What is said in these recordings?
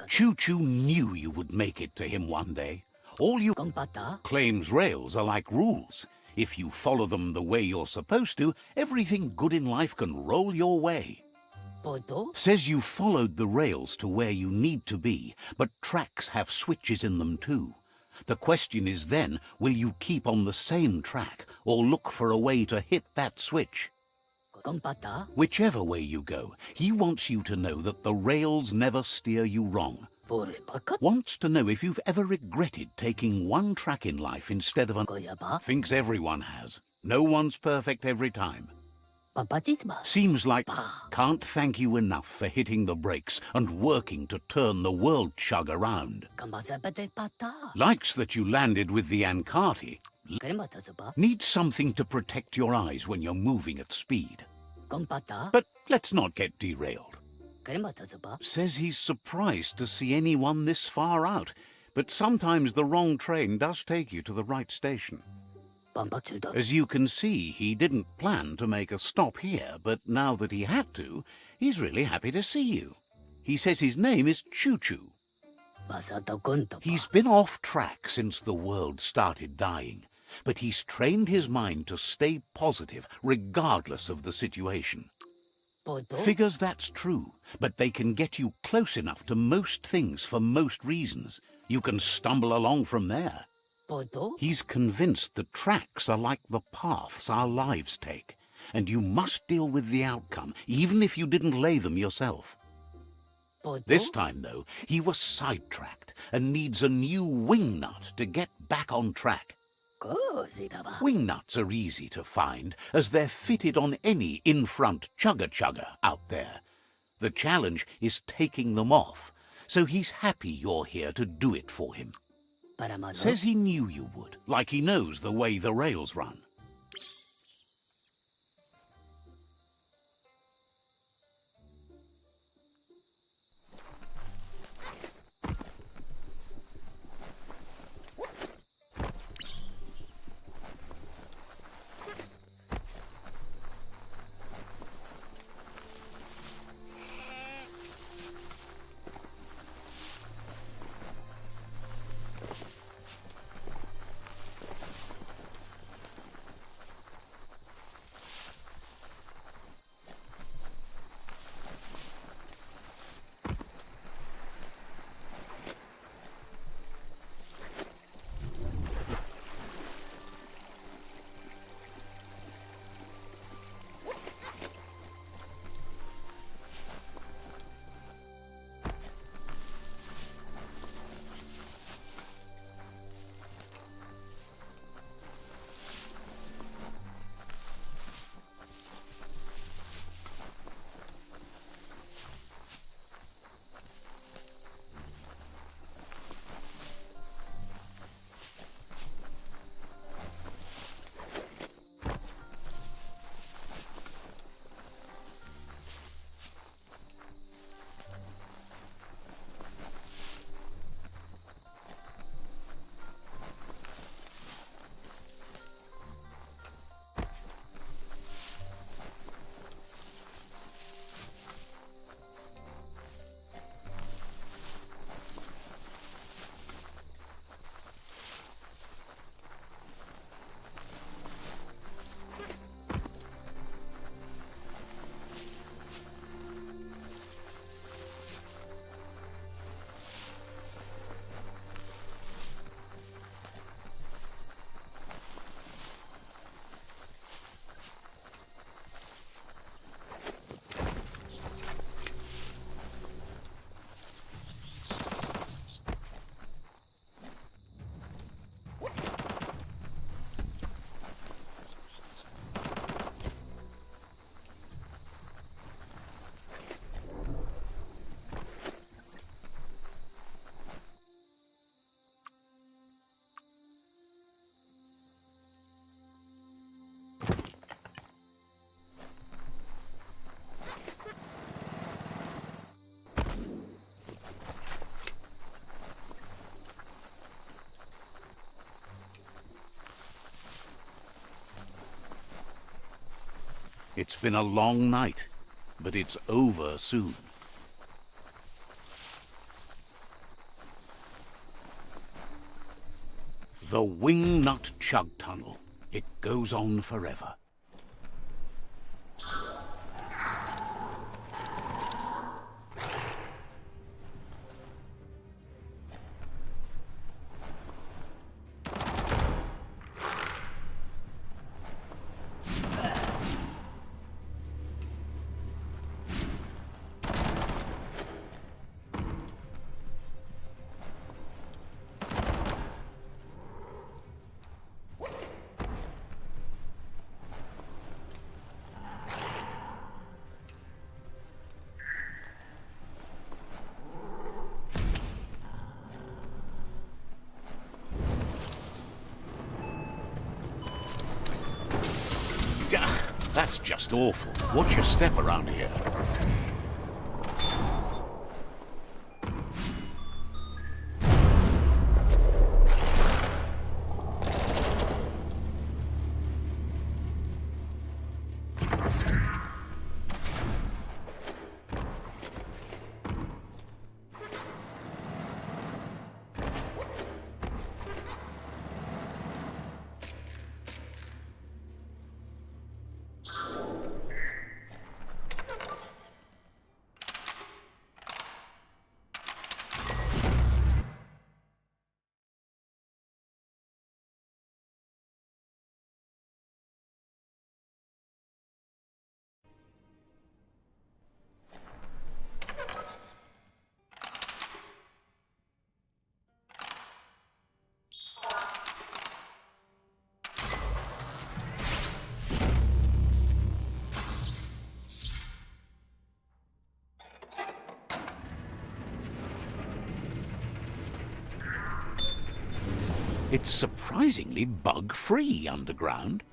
Chu-Chu knew you would make it to him one day. All you claims rails are like rules. If you follow them the way you're supposed to, everything good in life can roll your way. Says you followed the rails to where you need to be, but tracks have switches in them too. The question is then, will you keep on the same track or look for a way to hit that switch? Whichever way you go, he wants you to know that the rails never steer you wrong. Wants to know if you've ever regretted taking one track in life instead of another. Thinks everyone has. No one's perfect every time. Seems like can't thank you enough for hitting the brakes and working to turn the world chug around. Likes that you landed with the Ankati. Needs something to protect your eyes when you're moving at speed. But let's not get derailed. Says he's surprised to see anyone this far out, but sometimes the wrong train does take you to the right station. As you can see, he didn't plan to make a stop here, but now that he had to, he's really happy to see you. He says his name is Chu-Chu. He's been off track since the world started dying, but he's trained his mind to stay positive regardless of the situation. Figures that's true, but they can get you close enough to most things for most reasons. You can stumble along from there. He's convinced the tracks are like the paths our lives take, and you must deal with the outcome, even if you didn't lay them yourself. This time, though, he was sidetracked and needs a new wing nut to get back on track. Wing nuts are easy to find, as they're fitted on any in-front chugga-chugga out there. The challenge is taking them off, so he's happy you're here to do it for him. Says he knew you would, like he knows the way the rails run. It's been a long night, but it's over soon. The Wingnut Chug Tunnel. It goes on forever. That's just awful. Watch your step around here. It's surprisingly bug-free underground.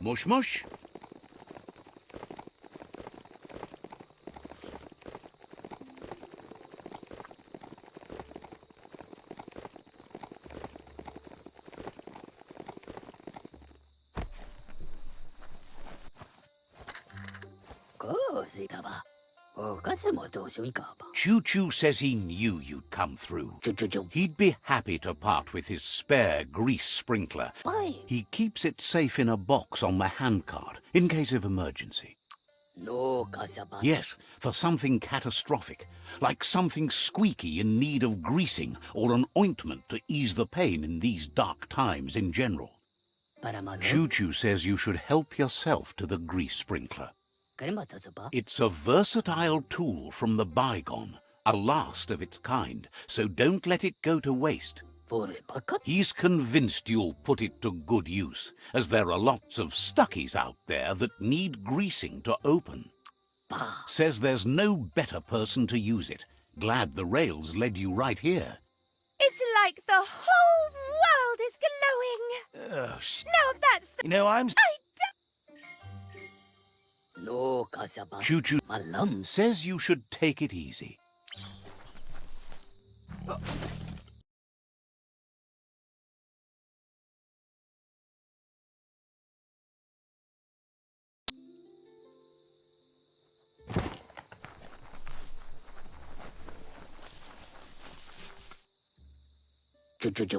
Mush mush. Chu-Chu says he knew you'd come through. He'd be happy to part with his spare grease sprinkler. Why? He keeps it safe in a box on the handcart, in case of emergency. No, Kasaba. Yes, for something catastrophic, like something squeaky in need of greasing or an ointment to ease the pain in these dark times in general. Chu-Chu says you should help yourself to the grease sprinkler. It's a versatile tool from the bygone, a last of its kind, so don't let it go to waste. He's convinced you'll put it to good use, as there are lots of stuckies out there that need greasing to open. Says there's no better person to use it. Glad the rails led you right here. It's like the whole world is glowing. Now that's the... You know, No, Kasaba. Chu-Chu Malam. says you should take it easy.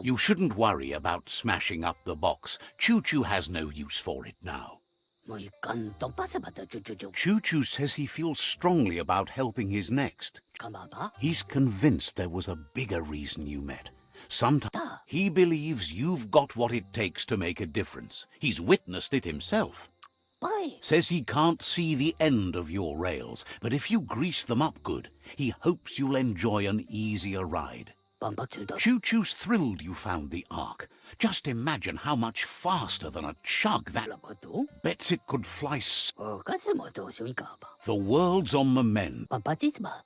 You shouldn't worry about smashing up the box. Chu-Chu has no use for it now. Chu-Chu says he feels strongly about helping his next. He's convinced there was a bigger reason you met. Sometimes he believes you've got what it takes to make a difference. He's witnessed it himself. Says he can't see the end of your rails, but if you grease them up good, he hopes you'll enjoy an easier ride. Chu-Chu's thrilled you found the Ark. Just imagine how much faster than a chug that... Bets it could fly The world's on the mend.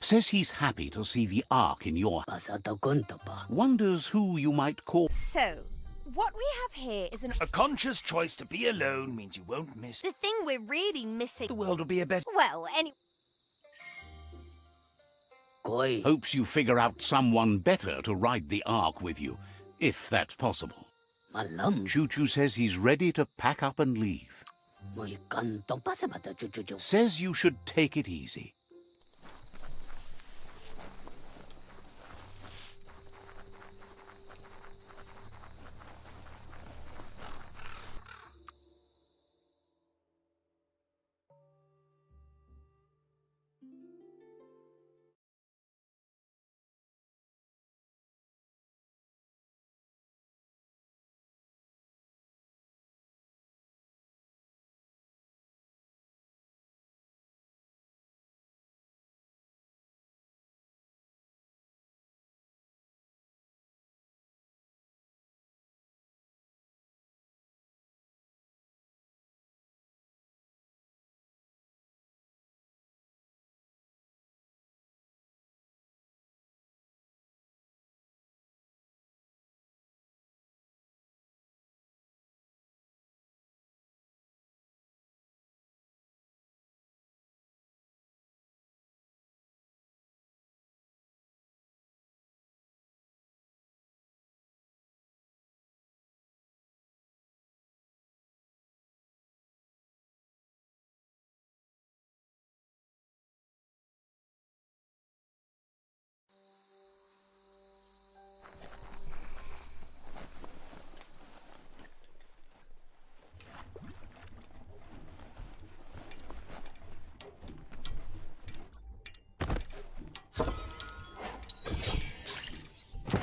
Says he's happy to see the Ark in your... Wonders who you might call... So, what we have here is a conscious choice to be alone means you won't miss... The thing we're really missing... The world will be a better... Well, anyway... Hopes you figure out someone better to ride the Ark with you, if that's possible. Chu-Chu says he's ready to pack up and leave. Says you should take it easy.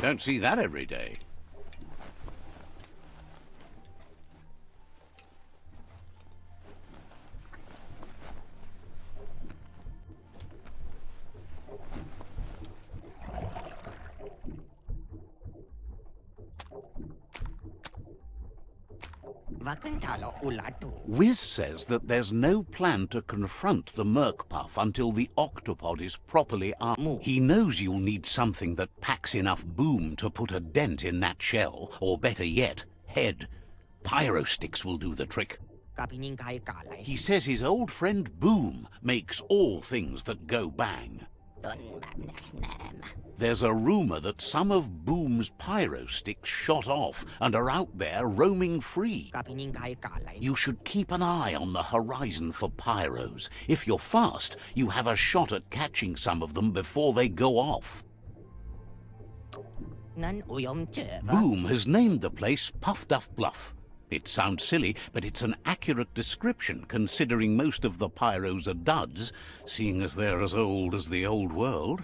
Don't see that every day. Wiz says that there's no plan to confront the Merkpuff until the octopod is properly armed. He knows you'll need something that packs enough boom to put a dent in that shell, or better yet, head. Pyro sticks will do the trick. He says his old friend Boom makes all things that go bang. There's a rumor that some of Boom's pyro sticks shot off and are out there roaming free. You should keep an eye on the horizon for pyros. If you're fast, you have a shot at catching some of them before they go off. Boom has named the place Puff Duff Bluff. It sounds silly, but it's an accurate description considering most of the pyros are duds, seeing as they're as old as the old world.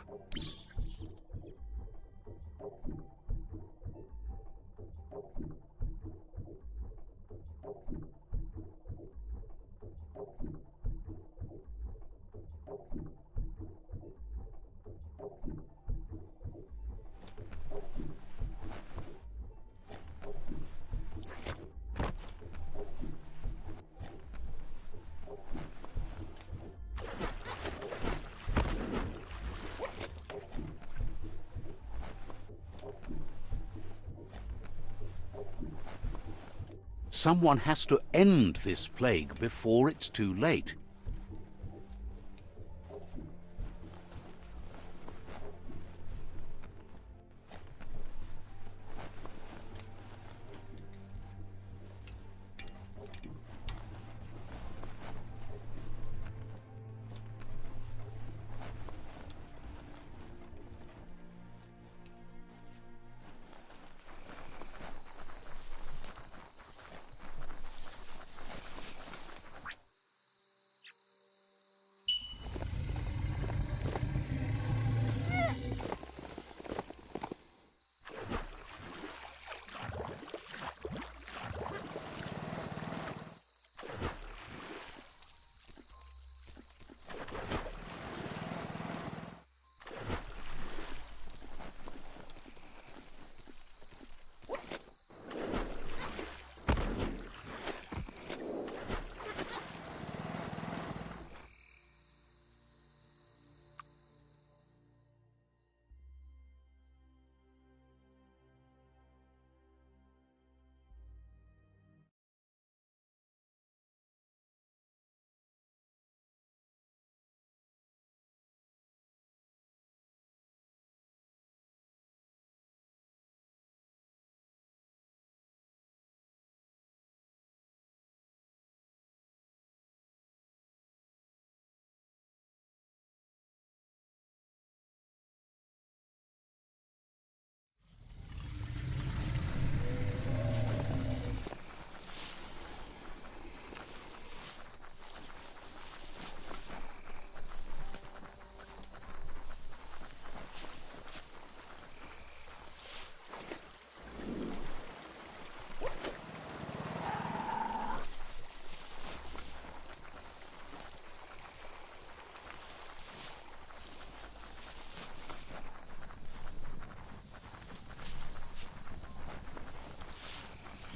Someone has to end this plague before it's too late.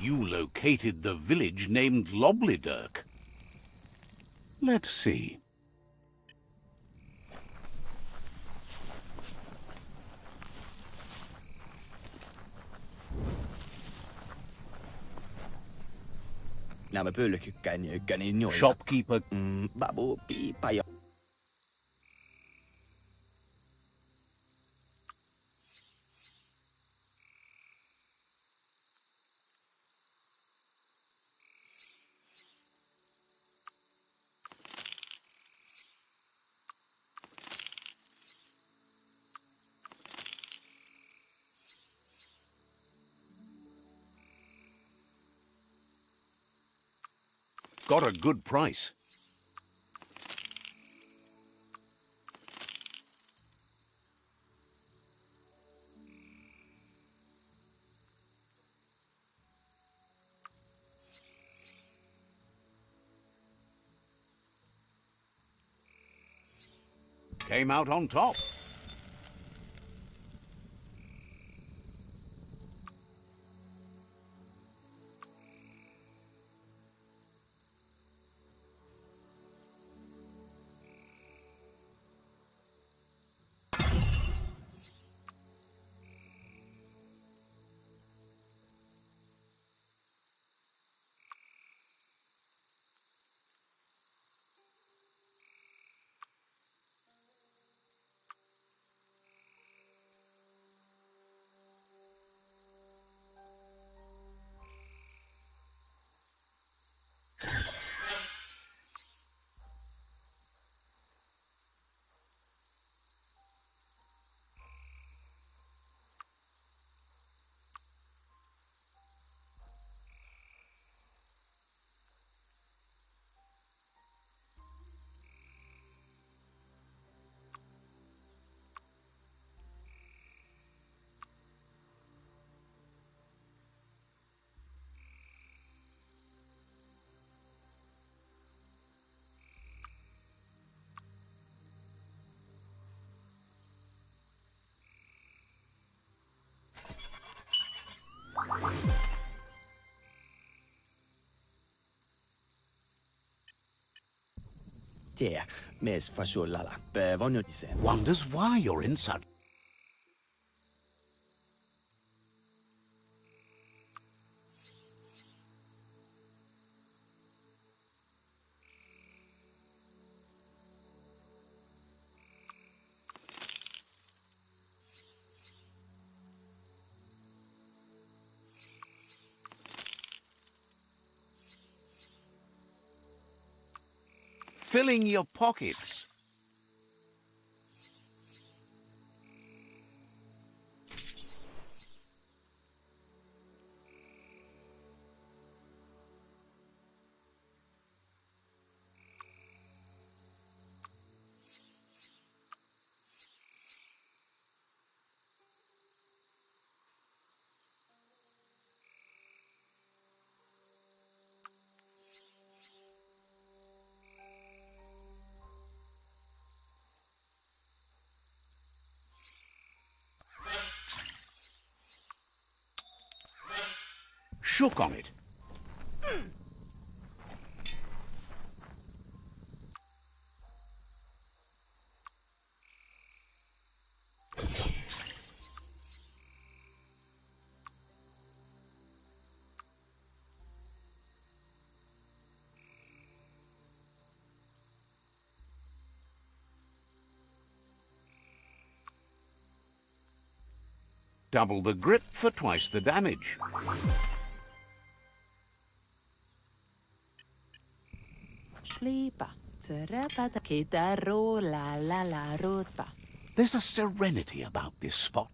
You located the village named Loblydurk. Let's see. Shopkeeper. Got a good price. Came out on top. Tiedä, mies fasullala. Vonjutse. Wonders why you're in such... filling your pockets. Shook on it. Double the grip for twice the damage. Sleepa, terapata kitaro la la la rutpa. There's a serenity about this spot.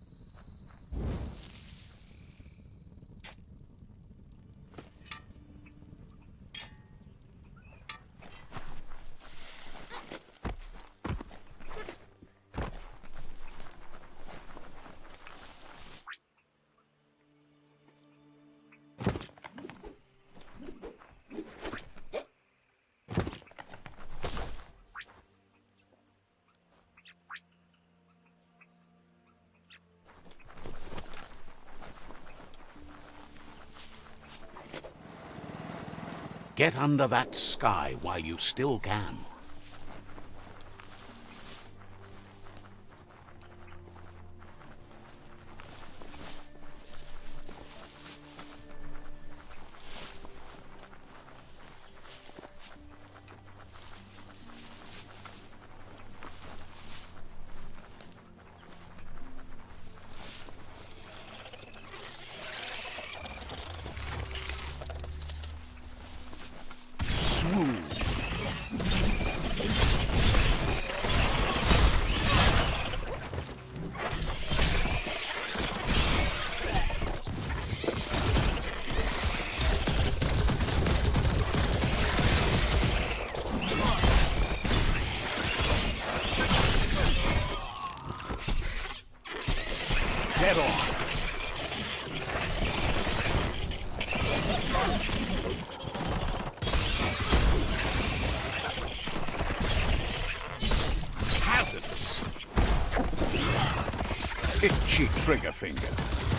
Get under that sky while you still can. Get on. Hazardous. Itchy trigger finger.